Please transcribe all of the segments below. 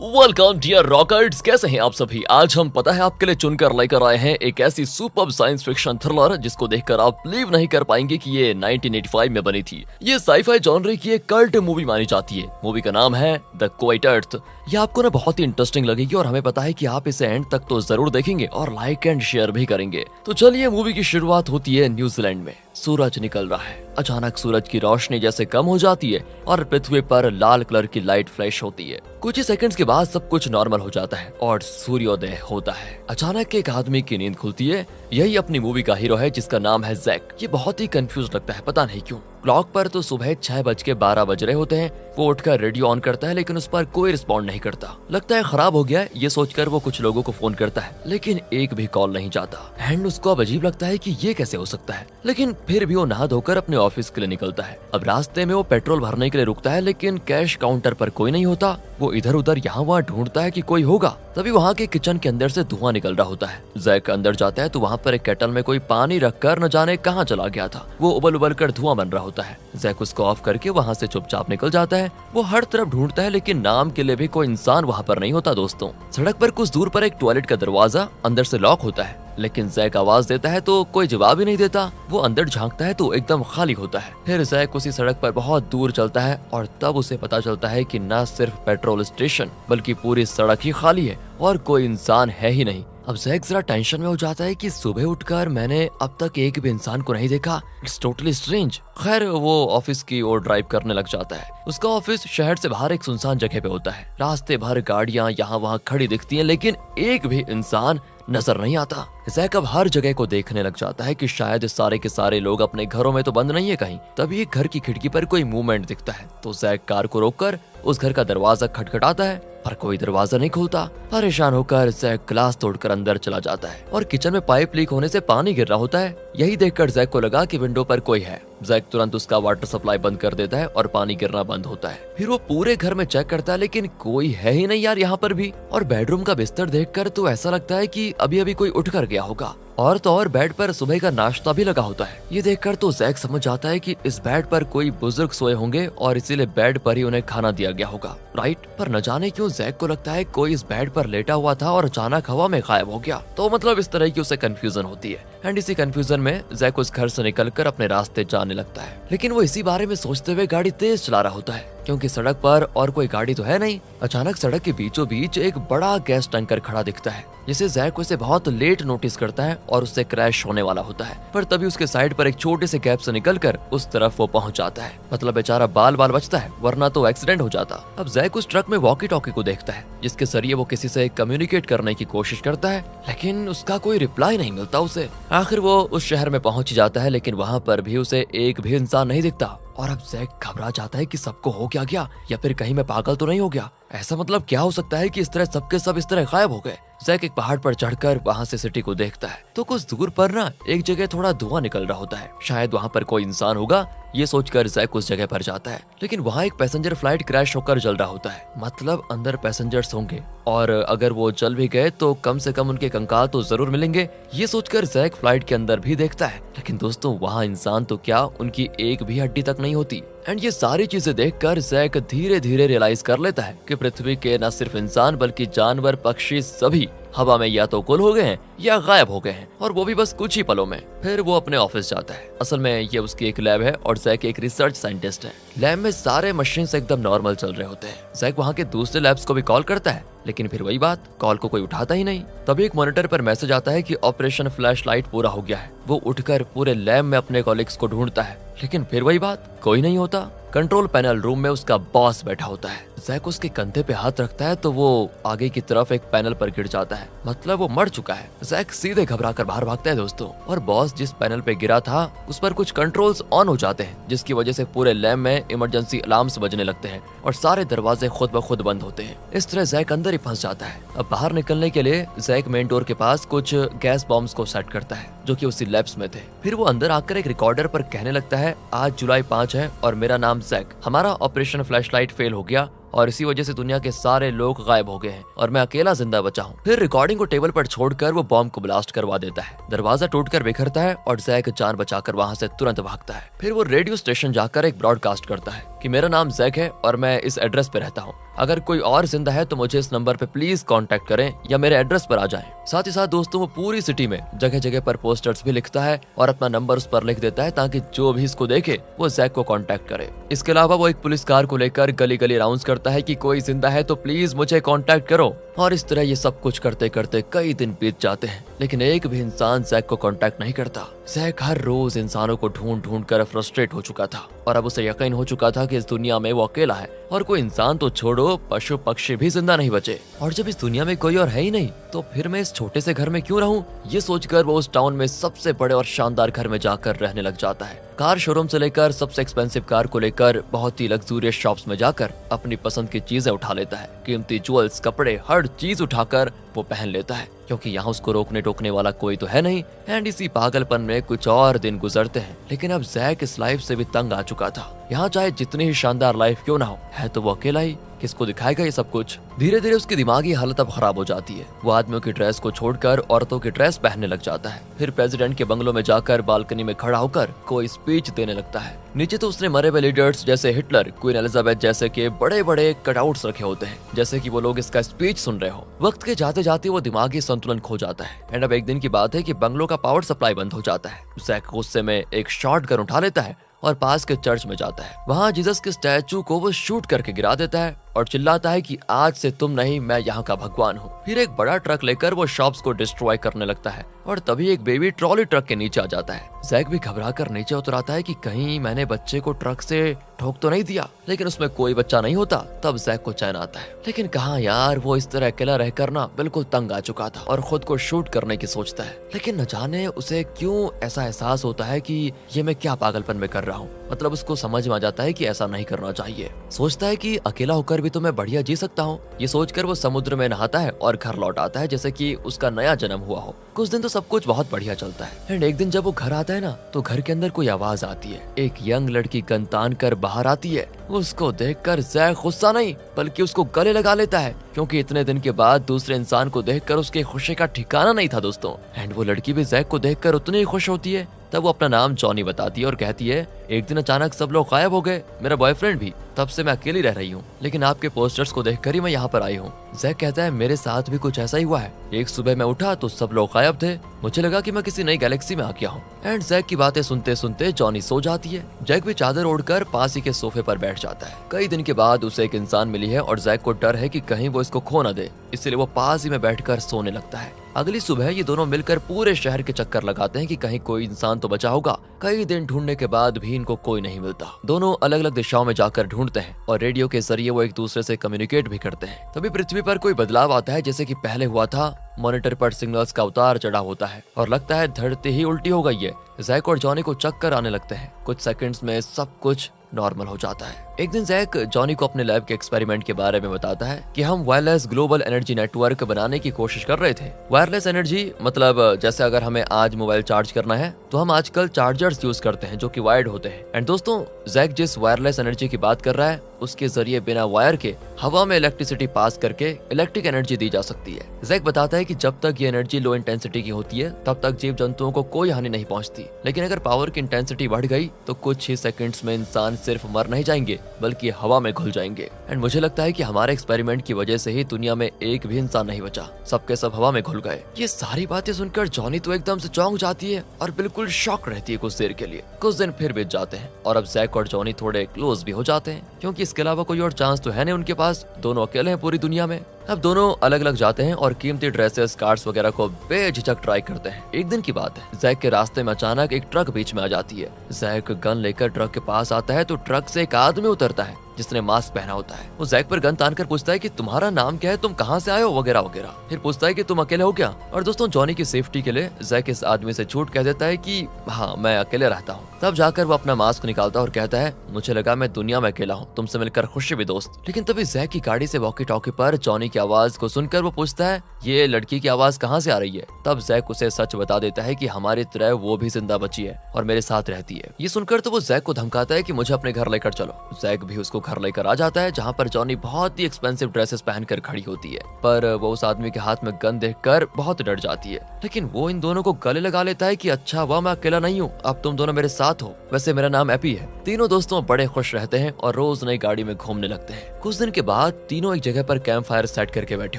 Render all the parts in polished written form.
Welcome dear रॉकर्ट्स, कैसे हैं आप सभी। आज हम पता है आपके लिए चुनकर लेकर आए हैं एक ऐसी सुपर साइंस फिक्शन थ्रिलर जिसको देखकर आप बिलीव नहीं कर पाएंगे कि ये 1985 में बनी थी। ये साईफाई जॉनर की एक कल्ट मूवी मानी जाती है। मूवी का नाम है द क्वाइट अर्थ। ये आपको ना बहुत ही इंटरेस्टिंग लगेगी और हमें पता है कि आप इसे एंड तक तो जरूर देखेंगे और लाइक एंड शेयर भी करेंगे। तो चलिए, मूवी की शुरुआत होती है न्यूजीलैंड में। सूरज निकल रहा है। अचानक सूरज की रोशनी जैसे कम हो जाती है और पृथ्वी पर लाल कलर की लाइट फ्लैश होती है। कुछ ही सेकंड्स के बाद सब कुछ नॉर्मल हो जाता है और सूर्योदय होता है। अचानक एक आदमी की नींद खुलती है। यही अपनी मूवी का हीरो है जिसका नाम है जैक। ये बहुत ही कंफ्यूज लगता है, पता नहीं क्यों। क्लॉक पर तो सुबह 6:12 बज रहे होते हैं। वो उठकर रेडियो ऑन करता है लेकिन उस पर कोई रिस्पॉन्ड नहीं करता। लगता है खराब हो गया है। ये सोचकर वो कुछ लोगों को फोन करता है लेकिन एक भी कॉल नहीं जाता। एंड उसको अब अजीब लगता है कि ये कैसे हो सकता है, लेकिन फिर भी वो नहा धोकर अपने ऑफिस के लिए निकलता है। अब रास्ते में वो पेट्रोल भरने के लिए रुकता है लेकिन कैश काउंटर पर कोई नहीं होता। वो इधर उधर यहाँ वहाँ ढूंढता है कि कोई होगा। तभी वहाँ के किचन के अंदर से धुआं निकल रहा होता है। जैक अंदर जाता है तो वहाँ पर एक केटल में कोई पानी रखकर न जाने कहाँ चला गया था। वो उबल उबल कर धुआं बन रहा होता है। जैक उसको ऑफ करके वहाँ से चुपचाप निकल जाता है। वो हर तरफ ढूंढता है लेकिन नाम के लिए भी कोई इंसान वहाँ पर नहीं होता। दोस्तों, सड़क पर कुछ दूर पर एक टॉयलेट का दरवाजा अंदर से लॉक होता है लेकिन जैक आवाज देता है तो कोई जवाब ही नहीं देता। वो अंदर झांकता है तो एकदम खाली होता है। फिर जैक उसी सड़क पर बहुत दूर चलता है और तब उसे पता चलता है कि न सिर्फ पेट्रोल स्टेशन बल्कि पूरी सड़क ही खाली है और कोई इंसान है ही नहीं। अब जैक जरा टेंशन में हो जाता है कि सुबह उठकर मैंने अब तक एक भी इंसान को नहीं देखा। It's totally strange. खैर, वो ऑफिस की ओर ड्राइव करने लग जाता है। उसका ऑफिस शहर से बाहर एक सुनसान जगह पे होता है। रास्ते भर गाड़ियां यहाँ वहाँ खड़ी दिखती हैं लेकिन एक भी इंसान नजर नहीं आता। जैक अब हर जगह को देखने लग जाता है कि शायद सारे के सारे लोग अपने घरों में तो बंद नहीं है कहीं। तभी एक घर की खिड़की पर कोई मूवमेंट दिखता है तो जैक कार को रोककर उस घर का दरवाजा खटखटाता है पर कोई दरवाजा नहीं खुलता। परेशान होकर जैक ग्लास तोड़कर अंदर चला जाता है और किचन में पाइप लीक होने से पानी गिर रहा होता है। यही देखकर जैक को लगा कि विंडो पर कोई है। जैक तुरंत उसका वाटर सप्लाई बंद कर देता है और पानी गिरना बंद होता है। फिर वो पूरे घर में चेक करता है लेकिन कोई है ही नहीं यार यहाँ पर भी। और बेडरूम का बिस्तर देखकर तो ऐसा लगता है कि अभी अभी कोई उठ कर गया होगा। और तो और बेड पर सुबह का नाश्ता भी लगा होता है। ये देखकर तो जैक समझ जाता है कि इस बेड पर कोई बुजुर्ग सोए होंगे और इसीलिए बेड पर ही उन्हें खाना दिया गया होगा, राइट। पर न जाने क्यों जैक को लगता है कोई इस बेड पर लेटा हुआ था और अचानक हवा में गायब हो गया। तो मतलब इस तरह की उसे कंफ्यूजन होती है। एंड इसी कंफ्यूजन में जैक उस घर से निकलकर अपने रास्ते जाने लगता है लेकिन वो इसी बारे में सोचते हुए गाड़ी तेज चला रहा होता है क्योंकि सड़क पर और कोई गाड़ी तो है नहीं। अचानक सड़क के बीचों बीच एक बड़ा गैस टैंकर खड़ा दिखता है जिसे जैक उसे बहुत लेट नोटिस करता है और उससे क्रैश होने वाला होता है। पर तभी उसके साइड पर एक छोटे से गैप से निकलकर उस तरफ वो पहुंच जाता है। मतलब बेचारा बाल बाल बचता है वरना तो एक्सीडेंट हो जाता। अब जैक उस ट्रक में वॉकी टॉकी को देखता है जिसके जरिए वो किसी से कम्युनिकेट करने की कोशिश करता है लेकिन उसका कोई रिप्लाई नहीं मिलता उसे। आखिर वो उस शहर में पहुंच जाता है लेकिन वहाँ पर भी उसे एक भी इंसान नहीं दिखता। और अब जैक घबरा जाता है कि सबको हो क्या गया या फिर कहीं मैं पागल तो नहीं हो गया। ऐसा मतलब क्या हो सकता है कि इस तरह सबके सब इस तरह गायब हो गए। जैक एक पहाड़ पर चढ़कर वहाँ से सिटी को देखता है तो कुछ दूर पर ना एक जगह थोड़ा धुआं निकल रहा होता है। शायद वहाँ पर कोई इंसान होगा। ये सोचकर जैक उस जगह पर जाता है लेकिन वहाँ एक पैसेंजर फ्लाइट क्रैश होकर जल रहा होता है। मतलब अंदर पैसेंजर्स होंगे और अगर वो जल भी गए तो कम से कम उनके कंकाल तो जरूर मिलेंगे। ये सोचकर जैक फ्लाइट के अंदर भी देखता है लेकिन दोस्तों वहाँ इंसान तो क्या, उनकी एक भी हड्डी तक नहीं होती। एंड ये सारी चीजें देखकर जैक धीरे धीरे रियलाइज कर लेता है कि पृथ्वी के न सिर्फ इंसान बल्कि जानवर पक्षी सभी हवा में या तो गुल हो गए हैं या गायब हो गए हैं और वो भी बस कुछ ही पलों में। फिर वो अपने ऑफिस जाता है। असल में ये उसकी एक लैब है और जैक एक रिसर्च साइंटिस्ट है। लैब में सारे मशीन एकदम नॉर्मल चल रहे होते हैं। जैक वहाँ के दूसरे लैब्स को भी कॉल करता है लेकिन फिर वही बात, कॉल को कोई उठाता ही नहीं। तभी एक मॉनिटर पर मैसेज आता है कि ऑपरेशन फ्लैश लाइट पूरा हो गया है। वो उठकर पूरे लैब में अपने कॉलिग्स को ढूंढता है लेकिन फिर वही बात, कोई नहीं होता। कंट्रोल पैनल रूम में उसका बॉस बैठा होता है। जैक उसके कंधे पे हाथ रखता है तो वो आगे की तरफ एक पैनल पर गिर जाता है। मतलब वो मर चुका है। जैक सीधे घबरा कर बाहर भागता है दोस्तों। और बॉस जिस पैनल पे गिरा था उस पर कुछ कंट्रोल्स ऑन हो जाते हैं जिसकी वजह से पूरे लैब में इमरजेंसी अलार्म्स बजने लगते हैं और सारे दरवाजे खुद ब खुद बंद होते हैं। इस तरह जैक अंदर ही फंस जाता है। अब बाहर निकलने के लिए जैक मेन डोर के पास कुछ गैस बॉम्ब्स को सेट करता है जो कि उसी लैब्स में थे। फिर वो अंदर आकर एक रिकॉर्डर पर कहने लगता है, आज जुलाई 5 है और मेरा नाम जैक। हमारा ऑपरेशन फ्लैशलाइट फेल हो गया और इसी वजह से दुनिया के सारे लोग गायब हो गए हैं और मैं अकेला जिंदा बचा हूँ। फिर रिकॉर्डिंग को टेबल पर छोड़कर वो बॉम्ब को ब्लास्ट करवा देता है। दरवाजा टूटकर बिखरता है और जैक जान बचाकर वहाँ से तुरंत भागता है। फिर वो रेडियो स्टेशन जाकर एक ब्रॉडकास्ट करता है कि मेरा नाम जैक है और मैं इस एड्रेस पे रहता हूँ। अगर कोई और जिंदा है तो मुझे इस नंबर पे प्लीज कांटेक्ट करें या मेरे एड्रेस पर आ जाएं। साथ ही साथ दोस्तों वो पूरी सिटी में जगह जगह पर पोस्टर्स भी लिखता है और अपना नंबर उस पर लिख देता है ताकि जो भी इसको देखे वो जैक को कांटेक्ट करे। इसके अलावा वो एक पुलिस कार को लेकर गली गली राउंड्स करता है कि कोई जिंदा है तो प्लीज मुझे कांटेक्ट करो। और इस तरह ये सब कुछ करते करते कई दिन बीत जाते हैं, लेकिन एक भी इंसान जैक को कांटेक्ट नहीं करता। जैक हर रोज इंसानों को ढूंढ ढूंढ कर फ्रस्ट्रेट हो चुका था और अब उसे यकीन हो चुका था कि इस दुनिया में वो अकेला है और कोई इंसान तो छोड़ो पशु पक्षी भी जिंदा नहीं बचे। और जब इस दुनिया में कोई और है ही नहीं तो फिर मैं इस छोटे से घर में क्यों रहूं? ये सोचकर वो उस टाउन में सबसे बड़े और शानदार घर में जाकर रहने लग जाता है। कार शोरूम से लेकर सबसे एक्सपेंसिव कार को लेकर बहुत ही लग्जूरियस शॉप्स में जाकर अपनी पसंद की चीजें उठा लेता है। कीमती ज्वेल्स, कपड़े, हर चीज उठाकर वो पहन लेता है क्योंकि यहाँ उसको रोकने टोकने वाला कोई तो है नहीं। एंड इसी पागलपन में कुछ और दिन गुजरते हैं, लेकिन अब जैक इस लाइफ से भी तंग आ चुका था। यहाँ चाहे जितनी ही शानदार लाइफ क्यों ना हो, है तो वो अकेला ही, किसको दिखाएगा ये सब कुछ। धीरे धीरे उसकी दिमागी हालत अब खराब हो जाती है। वो आदमियों की ड्रेस को छोड़कर औरतों की ड्रेस पहनने लग जाता है। फिर प्रेसिडेंट के बंगलों में जाकर बालकनी में खड़ा होकर कोई स्पीच देने लगता है। नीचे तो उसने मरे हुए लीडर्स जैसे हिटलर, क्वीन एलिजाबेथ जैसे के बड़े बड़े कटआउट्स रखे होते हैं, जैसे कि वो लोग इसका स्पीच सुन रहे हो। वक्त के जाते जाते वो दिमागी संतुलन खो जाता है। एंड अब एक दिन की बात है कि बंगलों का पावर सप्लाई बंद हो जाता है। जैक गुस्से में एक शॉट गन उठा लेता है और पास के चर्च में जाता है। वहाँ जीसस के स्टैचू को वो शूट करके गिरा देता है और चिल्लाता है कि आज से तुम नहीं, मैं यहाँ का भगवान हूँ। फिर एक बड़ा ट्रक लेकर वो शॉप्स को डिस्ट्रॉय करने लगता है और तभी एक बेबी ट्रॉली ट्रक के नीचे आ जाता है। जैक भी घबरा कर नीचे उतर आता है कि कहीं मैंने बच्चे को ट्रक से ठोक तो नहीं दिया, लेकिन उसमें कोई बच्चा नहीं होता। तब जैक को चैन आता है, लेकिन कहाँ यार, वो इस तरह अकेला रहकर ना बिल्कुल तंग आ चुका था और खुद को शूट करने की सोचता है। लेकिन न जाने उसे क्यों ऐसा एहसास होता है कि ये मैं क्या पागलपन में कर रहा हूँ। मतलब उसको समझ में आ जाता है कि ऐसा नहीं करना चाहिए। सोचता है कि अकेला होकर भी तो मैं बढ़िया जी सकता हूँ। ये सोचकर वो समुद्र में नहाता है और घर लौट आता है जैसे कि उसका नया जन्म हुआ हो। कुछ दिन तो सब कुछ बहुत बढ़िया चलता है। एंड एक दिन जब वो घर आता है ना तो घर के अंदर कोई आवाज आती है। एक यंग लड़की गन तान कर बाहर आती है। उसको देखकर जैक गुस्सा नहीं बल्कि उसको गले लगा लेता है, क्योंकि इतने दिन के बाद दूसरे इंसान को देखकर उसके खुशी का ठिकाना नहीं था दोस्तों। एंड वो लड़की भी जैक को देखकर उतनी ही खुश होती है। तब वो अपना नाम जॉनी बताती है और कहती है, एक दिन अचानक सब लोग गायब हो गए, मेरा बॉयफ्रेंड भी। तब से मैं अकेली रह रही हूँ, लेकिन आपके पोस्टर्स को देखकर ही मैं यहाँ पर आई हूँ। जैक कहता है, मेरे साथ भी कुछ ऐसा ही हुआ है। एक सुबह मैं उठा तो सब लोग गायब थे, मुझे लगा कि मैं किसी नई गैलेक्सी में आ गया हूँ। एंड जैक की बातें सुनते सुनते जॉनी सो जाती है। जैक भी चादर ओढ़कर पास ही के सोफे पर बैठ जाता है। कई दिन के बाद उसे एक इंसान मिली है और जैक को डर है कि कहीं वो इसको खो न दे, इसलिए वो पास ही में बैठकर सोने लगता है। अगली सुबह ये दोनों मिलकर पूरे शहर के चक्कर लगाते हैं कि कहीं कोई इंसान तो बचा होगा। कई दिन ढूंढने के बाद भी इनको कोई नहीं मिलता। दोनों अलग अलग दिशाओं में जाकर ढूंढते हैं और रेडियो के जरिए वो एक दूसरे से कम्युनिकेट भी करते हैं। तभी पृथ्वी पर कोई बदलाव आता है, जैसे कि पहले हुआ था। मॉनिटर पर सिग्नल्स का उतार चढ़ाव होता है और लगता है धरती ही उल्टी हो गई है। जैक और जॉनी को चक्कर आने लगते हैं। कुछ सेकंड्स में सब कुछ नॉर्मल हो जाता है। एक दिन जैक जॉनी को अपने लैब के एक्सपेरिमेंट के बारे में बताता है कि हम वायरलेस ग्लोबल एनर्जी नेटवर्क बनाने की कोशिश कर रहे थे। वायरलेस एनर्जी मतलब जैसे अगर हमें आज मोबाइल चार्ज करना है तो हम आजकल चार्जर्स यूज करते हैं जो कि वायर्ड होते हैं। एंड दोस्तों, जैक जिस वायरलेस एनर्जी की बात कर रहा है उसके जरिए बिना वायर के हवा में इलेक्ट्रिसिटी पास करके इलेक्ट्रिक एनर्जी दी जा सकती है। जैक बताता है कि जब तक ये एनर्जी लो इंटेंसिटी की होती है तब तक जीव जंतुओं को कोई हानि नहीं पहुंचती, लेकिन अगर पावर की इंटेंसिटी बढ़ गई तो कुछ ही सेकंड्स में इंसान सिर्फ मर नहीं जाएंगे बल्कि हवा में घुल जाएंगे। एंड मुझे लगता है कि हमारे एक्सपेरिमेंट की वजह से ही दुनिया में एक भी इंसान नहीं बचा, सबके सब हवा में घुल गए। ये सारी बातें सुनकर जॉनी तो एकदम से चौंक जाती है और बिल्कुल शॉक रहती है कुछ देर के लिए। कुछ दिन फिर बीत जाते हैं और अब जैक और जॉनी थोड़े क्लोज भी हो जाते हैं, क्योंकि इसके अलावा कोई और चांस तो है नहीं उनके पास। दोनों अकेले हैं पूरी दुनिया में। अब दोनों अलग अलग जाते हैं और कीमती ड्रेसेस, कार्ड्स वगैरह को बेझिझक ट्राई करते हैं। एक दिन की बात है, जैक के रास्ते में अचानक एक ट्रक बीच में आ जाती है। जैक गन लेकर ट्रक के पास आता है तो ट्रक से एक आदमी उतरता है जिसने मास्क पहना होता है। वो जैक पर गन तान कर पूछता है कि तुम्हारा नाम क्या है, तुम कहाँ से आए हो, वगैरह वगैरह। फिर पूछता है कि तुम अकेले हो क्या। और दोस्तों, जॉनी की सेफ्टी के लिए जैक इस आदमी से झूठ कह देता है कि हाँ, मैं अकेले रहता हूँ। तब जाकर वो अपना मास्क निकालता है और कहता है, मुझे लगा मैं दुनिया में अकेला हूँ, तुमसे मिलकर खुशी भी दोस्त। लेकिन तभी जैक की गाड़ी से वॉकी टॉकी पर जॉनी की आवाज को सुनकर वो पूछता है, ये लड़की की आवाज कहाँ से आ रही है। तब जैक उसे सच बता देता है कि हमारी तरह वो भी जिंदा बची है और मेरे साथ रहती है। ये सुनकर तो वो जैक को धमकाता है कि मुझे अपने घर लेकर चलो। जैक भी उसको घर लेकर आ जाता है, जहाँ पर जॉनी बहुत ही एक्सपेंसिव ड्रेसेस पहनकर खड़ी होती है, पर वो उस आदमी के हाथ में गन देखकर बहुत डर जाती है। लेकिन वो इन दोनों को गले लगा लेता है कि अच्छा हुआ मैं अकेला नहीं हूँ, अब तुम दोनों मेरे साथ बात हो। वैसे मेरा नाम एपी है। तीनों दोस्तों बड़े खुश रहते हैं और रोज नई गाड़ी में घूमने लगते हैं। कुछ दिन के बाद तीनों एक जगह पर कैंप फायर सेट करके बैठे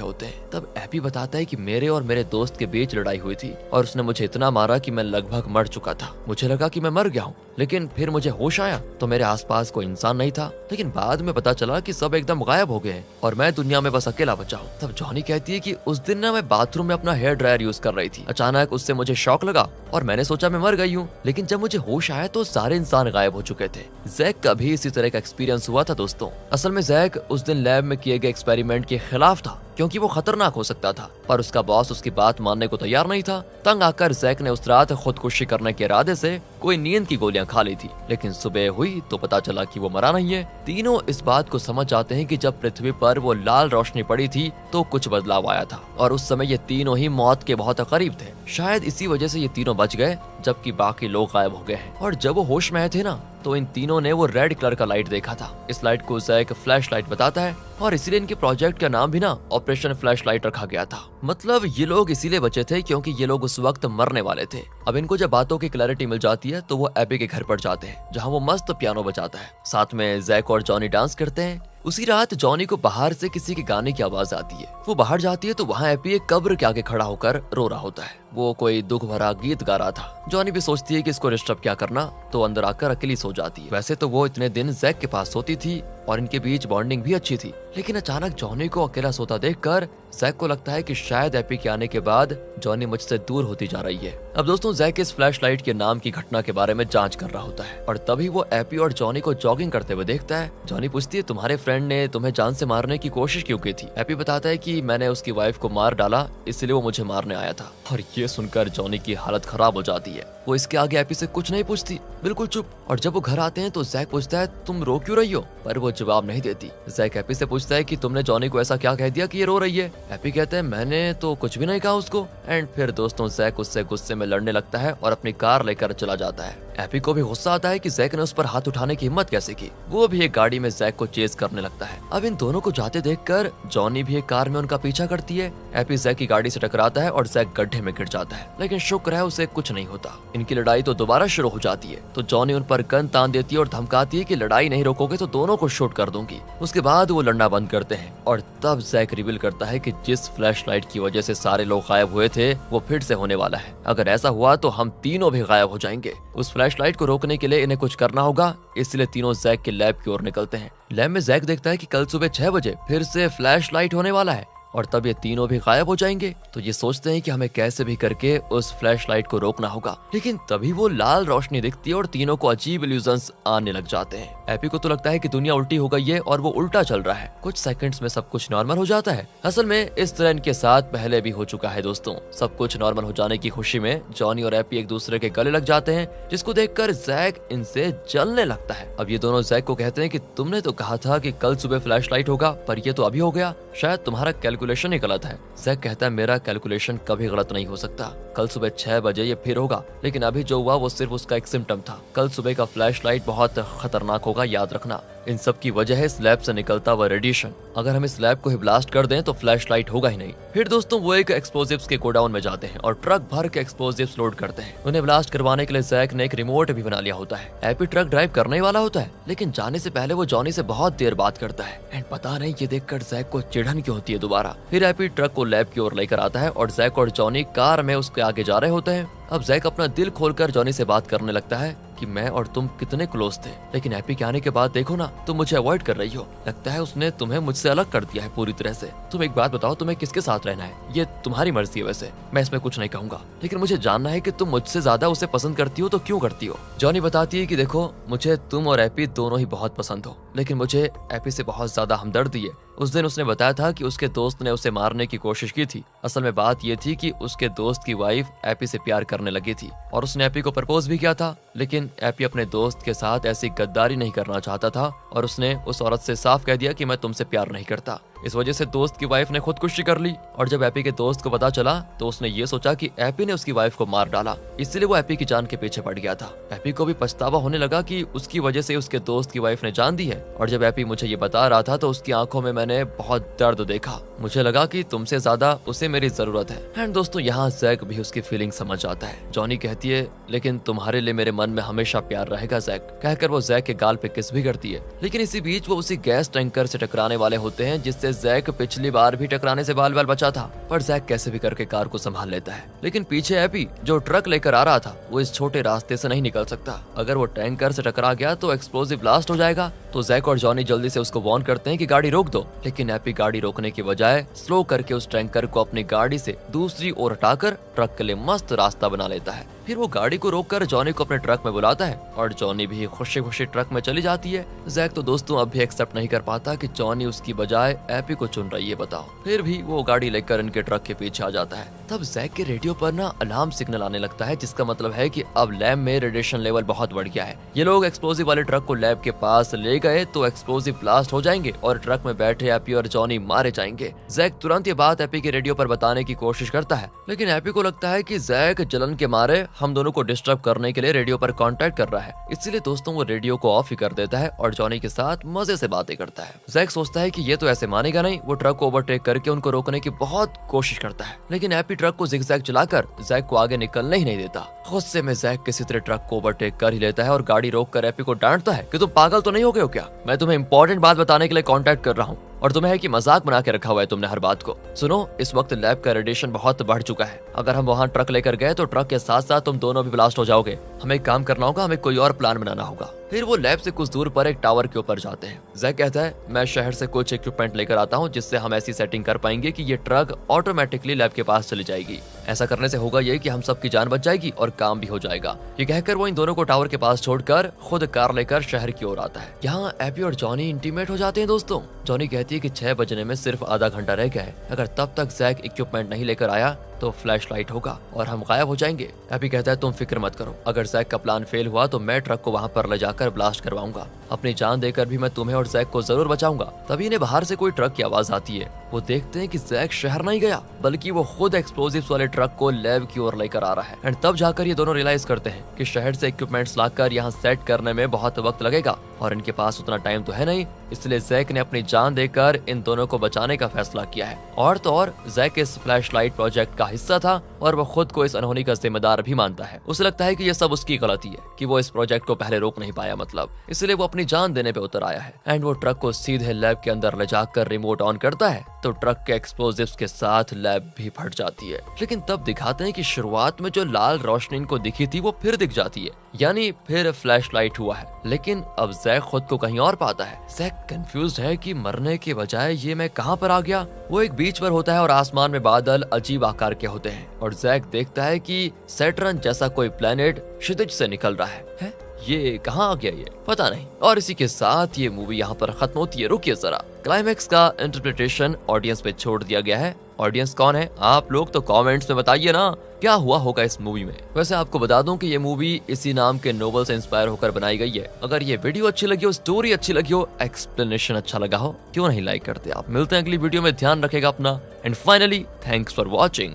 होते हैं। तब एपी बताता है कि मेरे और मेरे दोस्त के बीच लड़ाई हुई थी और उसने मुझे इतना मारा कि मैं लगभग मर चुका था। मुझे लगा कि मैं मर गया हूँ, लेकिन फिर मुझे होश आया तो मेरे आसपास कोई इंसान नहीं था। लेकिन बाद में पता चला कि सब एकदम गायब हो गए हैं और मैं दुनिया में बस अकेला बचा हूँ। तब जॉनी कहती है कि उस दिन ना मैं बाथरूम में अपना हेयर ड्रायर यूज कर रही थी। अचानक उससे मुझे शॉक लगा और मैंने सोचा मैं मर गई हूँ, लेकिन जब मुझे होश आया तो सारे इंसान गायब हो चुके थे। जैक का भी इसी तरह का एक्सपीरियंस हुआ था दोस्तों। असल में जैक उस दिन लैब में किए गए एक्सपेरिमेंट के खिलाफ था क्योंकि वो खतरनाक हो सकता था, पर उसका बॉस उसकी बात मानने को तैयार नहीं था। तंग आकर जैक ने उस रात खुदकुशी करने के इरादे से कोई नींद की गोलियां खा ली थी, लेकिन सुबह हुई तो पता चला कि वो मरा नहीं है। तीनों इस बात को समझ जाते हैं कि जब पृथ्वी पर वो लाल रोशनी पड़ी थी तो कुछ बदलाव आया था और उस समय ये तीनों ही मौत के बहुत करीब थे। शायद इसी वजह से ये तीनों बच गए जबकि बाकी लोग गायब हो गए हैं। और जब वो होश में आए थे ना तो इन तीनों ने वो रेड कलर का लाइट देखा था। इस लाइट को जैक फ्लैश लाइट बताता है और इसीलिए इनके प्रोजेक्ट का नाम भी ना ऑपरेशन फ्लैश लाइट रखा गया था। मतलब ये लोग इसीलिए बचे थे क्योंकि ये लोग उस वक्त मरने वाले थे। अब इनको जब बातों की क्लैरिटी मिल जाती है तो वो एपी के घर पर जाते हैं जहाँ वो मस्त पियानो बजाता है। साथ में जैक और जॉनी डांस करते हैं। उसी रात जॉनी को बाहर से किसी के गाने की आवाज आती है। वो बाहर जाती है तो वहाँ एपी एक कब्र के आगे खड़ा होकर रो रहा होता है। वो कोई दुख भरा गीत गा रहा था। जॉनी भी सोचती है कि इसको डिस्टर्ब क्या करना, तो अंदर आकर अकेली सो जाती है। वैसे तो वो इतने दिन जैक के पास सोती थी और इनके बीच बॉन्डिंग भी अच्छी थी, लेकिन अचानक जॉनी को अकेला सोता देखकर जैक को लगता है कि शायद एपी के आने के बाद जॉनी मुझसे दूर होती जा रही है। अब दोस्तों जैक इस फ्लैशलाइट के नाम की घटना के बारे में जांच कर रहा होता है और तभी वो एपी और जॉनी को जॉगिंग करते हुए देखता है। जॉनी पूछती है तुम्हारे फ्रेंड ने तुम्हें जान से मारने की कोशिश क्यों की थी? एपी बताता है कि मैंने उसकी वाइफ को मार डाला इसलिए वो मुझे मारने आया था। और ये सुनकर जॉनी की हालत खराब हो जाती है। वो इसके आगे एपी से कुछ नहीं पूछती, बिल्कुल चुप। और जब वो घर आते हैं तो जैक पूछता है तुम रो क्यों रही हो, पर वो जवाब नहीं देती। जैक एपी से पूछता है कि तुमने जॉनी को ऐसा क्या कह दिया कि ये रो रही है? एपी कहते हैं मैंने तो कुछ भी नहीं कहा उसको। एंड फिर दोस्तों जैक उससे गुस्से में लड़ने लगता है और अपनी कार लेकर चला जाता है। एपी को भी गुस्सा आता है कि जैक ने उस पर हाथ उठाने की हिम्मत कैसे की। वो भी एक गाड़ी में जैक को चेज करने लगता है। अब इन दोनों को जाते देखकर जॉनी भी एक कार में उनका पीछा करती है। एपी जैक की गाड़ी से टकराता है और जैक गड्ढे में गिर जाता है, लेकिन शुक्र है उसे कुछ नहीं होता। इनकी लड़ाई तो दोबारा शुरू हो जाती है। तो जॉनी उन पर गन तान देती है और धमकाती है कि लड़ाई नहीं रोकोगे तो दोनों को शूट कर दूंगी। उसके बाद वो लड़ना बंद करते हैं और तब जैक रिवील करता है कि जिस फ्लैशलाइट की वजह से सारे लोग गायब हुए थे वो फिर से होने वाला है। अगर ऐसा हुआ तो हम तीनों भी गायब हो जाएंगे। उस फ्लैशलाइट को रोकने के लिए इन्हें कुछ करना होगा, इसलिए तीनों जैक के लैब की ओर निकलते हैं। लैब में जैक देखता है कि कल सुबह 6 बजे फिर से फ्लैशलाइट होने वाला है और तब ये तीनों भी गायब हो जाएंगे। तो ये सोचते हैं कि हमें कैसे भी करके उस फ्लैशलाइट को रोकना होगा, लेकिन तभी वो लाल रोशनी दिखती है और तीनों को अजीब इल्यूजन्स आने लग जाते हैं। एपी को तो लगता है कि दुनिया उल्टी हो गई है और वो उल्टा चल रहा है। कुछ सेकंड्स में सब कुछ नॉर्मल हो जाता है। असल में इस तरह इनके साथ पहले भी हो चुका है दोस्तों। सब कुछ नॉर्मल हो जाने की खुशी में जॉनी और एपी एक दूसरे के गले लग जाते हैं, जिसको देखकर जैक इनसे जलने लगता है। अब ये दोनों जैक को कहते हैं कि तुमने तो कहा था कि कल सुबह फ्लैशलाइट होगा, पर ये तो अभी हो गया। शायद तुम्हारा कैलकुलेशन ही गलत है। जैक कहता है मेरा कैलकुलेशन कभी गलत नहीं हो सकता। कल सुबह 6 बजे ये फिर होगा, लेकिन अभी जो हुआ वो सिर्फ उसका एक सिम्टम था। कल सुबह का फ्लैशलाइट बहुत खतरनाक होगा, याद रखना। इन सब की वजह है स्लैब से निकलता हुआ रेडिएशन। अगर हम इस स्लैब को ही ब्लास्ट कर दें तो फ्लैशलाइट होगा ही नहीं। फिर दोस्तों वो एक एक्सप्लोजिव्स के गोडाउन में जाते हैं और ट्रक भर के एक्सप्लोजिव्स लोड करते हैं। उन्हें ब्लास्ट करवाने के लिए जैक ने एक रिमोट भी बना लिया होता है। एपी ट्रक ड्राइव करने वाला होता है, लेकिन जाने से पहले वो जॉनी से बहुत देर बात करता है। एंड पता नहीं ये देखकर जैक को चिढ़न क्यों होती है दोबारा। फिर एपी ट्रक को लैब की ओर लेकर आता है और जैक और जॉनी कार में उसके आगे जा रहे होते हैं। अब जैक अपना दिल खोलकर जॉनी से बात करने लगता है कि मैं और तुम कितने क्लोज थे, लेकिन एपी के आने के बाद देखो ना, तुम मुझे अवॉइड कर रही हो। लगता है उसने तुम्हें मुझसे अलग कर दिया है पूरी तरह से। तुम एक बात बताओ, तुम्हें किसके साथ रहना है? ये तुम्हारी मर्जी है। वैसे मैं इसमें कुछ नहीं कहूंगा, लेकिन मुझे जानना है कि तुम मुझसे ज्यादा उसे पसंद करती हो तो क्यों करती हो? जॉनी बताती है कि देखो मुझे तुम और एपी दोनों ही बहुत पसंद हो, लेकिन मुझे एपी से बहुत ज्यादा हमदर्दी है। उस दिन उसने बताया था कि उसके दोस्त ने उसे मारने की कोशिश की थी। असल में बात ये थी कि उसके दोस्त की वाइफ एपी से प्यार करने लगी थी और उसने एपी को प्रपोज भी किया था, लेकिन एपी अपने दोस्त के साथ ऐसी गद्दारी नहीं करना चाहता था और उसने उस औरत से साफ कह दिया कि मैं तुमसे प्यार नहीं करता। इस वजह से दोस्त की वाइफ ने खुदकुशी कर ली। और जब एपी के दोस्त को पता चला तो उसने ये सोचा कि एपी ने उसकी वाइफ को मार डाला, इसलिए वो एपी की जान के पीछे पड़ गया था। एपी को भी पछतावा होने लगा कि उसकी वजह से उसके दोस्त की वाइफ ने जान दी है। और जब एपी मुझे ये बता रहा था तो उसकी आंखों में मैंने बहुत दर्द देखा। मुझे लगा कि तुमसे ज्यादा उसे मेरी जरूरत है। एंड दोस्तों यहाँ जैक भी उसकी फीलिंग समझ आता है। जॉनी कहती है लेकिन तुम्हारे लिए मेरे मन में हमेशा प्यार रहेगा जैक, कहकर वो जैक के गाल पे किस भी करती है। लेकिन इसी बीच वो उसी गैस टैंकर से टकराने वाले होते हैं जिससे जैक पिछली बार भी टकराने से बाल बाल बचा था। पर जैक कैसे भी करके कार को संभाल लेता है। लेकिन पीछे एपी जो ट्रक लेकर आ रहा था वो इस छोटे रास्ते से नहीं निकल सकता। अगर वो टैंकर से टकरा गया तो एक्सप्लोसिव ब्लास्ट हो जाएगा। तो जैक और जॉनी जल्दी से उसको वार्न करते हैं कि गाड़ी रोक दो, लेकिन एपी गाड़ी रोकने की बजाय स्लो करके उस टैंकर को अपनी गाड़ी से दूसरी ओर हटाकर ट्रक के लिए मस्त रास्ता बना लेता है। फिर वो गाड़ी को रोककर जॉनी को अपने ट्रक में बुलाता है और जॉनी भी खुशी खुशी ट्रक में चली जाती है। जैक तो दोस्तों अब भी एक्सेप्ट नहीं कर पाता कि जॉनी उसकी बजाय एपी को चुन रही है, बताओ। फिर भी वो गाड़ी लेकर इनके ट्रक के पीछे आ जाता है। तब जैक के रेडियो पर ना अलार्म सिग्नल आने लगता है, जिसका मतलब है कि अब लैब में रेडिएशन लेवल बहुत बढ़ गया है। ये लोग एक्सप्लोसिव वाले ट्रक को लैब के पास ले गए तो एक्सप्लोसिव ब्लास्ट हो जाएंगे और ट्रक में बैठे एपी और जॉनी मारे जाएंगे। जैक तुरंत ये बात एपी के रेडियो पर बताने की कोशिश करता है, लेकिन एपी को लगता है कि जैक जलन के मारे हम दोनों को डिस्टर्ब करने के लिए रेडियो पर कांटेक्ट कर रहा है, इसलिए दोस्तों वो रेडियो को ऑफ ही कर देता है और जॉनी के साथ मजे से बातें करता है। जैक सोचता है कि ये तो ऐसे मानेगा नहीं। वो ट्रक को ओवरटेक करके उनको रोकने की बहुत कोशिश करता है, लेकिन एपी ट्रक को जिगजैग चलाकर जैक को आगे निकलने ही नहीं देता। गुस्से में जैक किसी तरह ट्रक को ओवरटेक कर ही लेता है और गाड़ी रोककर एपी को डांटता है कि तुम पागल तो नहीं हो गए हो क्या? मैं तुम्हें इंपॉर्टेंट बात बताने के लिए कांटेक्ट कर रहा हूँ और तुम्हें है कि मजाक बना के रखा हुआ है तुमने हर बात को। सुनो, इस वक्त लैब का रेडिएशन बहुत बढ़ चुका है। अगर हम वहाँ ट्रक लेकर गए तो ट्रक के साथ साथ तुम दोनों भी ब्लास्ट हो जाओगे। हमें एक काम करना होगा, हमें कोई और प्लान बनाना होगा। फिर वो लैब से कुछ दूर पर एक टावर के ऊपर जाते हैं। जैक कहता है मैं शहर से कुछ इक्विपमेंट लेकर आता हूँ जिससे हम ऐसी सेटिंग कर पाएंगे कि ये ट्रक ऑटोमेटिकली लैब के पास चली जाएगी। ऐसा करने से होगा ये कि हम सबकी जान बच जाएगी और काम भी हो जाएगा। ये कहकर वो इन दोनों को टावर के पास छोड़कर खुद कार लेकर शहर की ओर आता है। यहाँ एपी और जॉनी इंटीमेट हो जाते हैं दोस्तों। जॉनी कहती है कि 6 बजने में सिर्फ आधा घंटा रह गया है। अगर तब तक जैक इक्विपमेंट नहीं लेकर आया तो फ्लैश लाइट होगा और हम गायब हो जाएंगे। एपी कहता है तुम फिक्र मत करो, अगर जैक का प्लान फेल हुआ तो मैं ट्रक को वहाँ पर ले जाकर ब्लास्ट करवाऊंगा। अपनी जान देकर भी मैं तुम्हें और जैक को जरूर बचाऊंगा। तभी इन्हें बाहर से कोई ट्रक की आवाज आती है। वो देखते हैं कि जैक शहर नहीं गया बल्कि वो खुद एक्सप्लोजिव्स वाले ट्रक को लैब की ओर लेकर आ रहा है। एंड तब जाकर ये दोनों रियलाइज करते हैं कि शहर से इक्विपमेंट्स लाकर यहाँ सेट करने में बहुत वक्त लगेगा और इनके पास उतना टाइम तो है नहीं। इसलिए जैक ने अपनी जान देकर इन दोनों को बचाने का फैसला किया है। और तो और जैक इस फ्लैशलाइट प्रोजेक्ट का हिस्सा था और वो खुद को इस अनहोनी का जिम्मेदार भी मानता है। उसे लगता है कि ये सब उसकी गलती है कि वो इस प्रोजेक्ट को पहले रोक नहीं पाया, मतलब इसलिए वो अपनी जान देने पे उतर आया है। एंड वो ट्रक को सीधे लैब के अंदर ले जाकर रिमोट ऑन करता है तो ट्रक के एक्सप्लोजिव्स के साथ लैब भी फट जाती है। लेकिन तब दिखाते हैं कि शुरुआत में जो लाल रोशनी इनको दिखी थी वो फिर दिख जाती है, यानी फिर फ्लैशलाइट हुआ है। लेकिन अब जैक खुद को कहीं और पाता है। जैक कंफ्यूज्ड है कि मरने के बजाय ये मैं कहां पर आ गया। वो एक बीच पर होता है और आसमान में बादल अजीब आकार के होते हैं और जैक देखता है कि सैटर्न जैसा कोई प्लेनेट क्षितिज से निकल रहा है? ये कहाँ आ गया, ये पता नहीं। और इसी के साथ ये मूवी यहाँ पर खत्म होती है। रुकिए जरा, क्लाइमैक्स का इंटरप्रिटेशन ऑडियंस पे छोड़ दिया गया है। ऑडियंस कौन है आप लोग तो कमेंट्स में बताइए ना, क्या हुआ होगा इस मूवी में। वैसे आपको बता दूं कि ये मूवी इसी नाम के नोवेल से इंस्पायर होकर बनाई गई है। अगर ये वीडियो अच्छी लगी हो, स्टोरी अच्छी लगी हो, एक्सप्लेनेशन अच्छा लगा हो, क्यों नहीं लाइक करते आप। मिलते हैं अगली वीडियो में, ध्यान रखेगा अपना। And finally thanks for watching.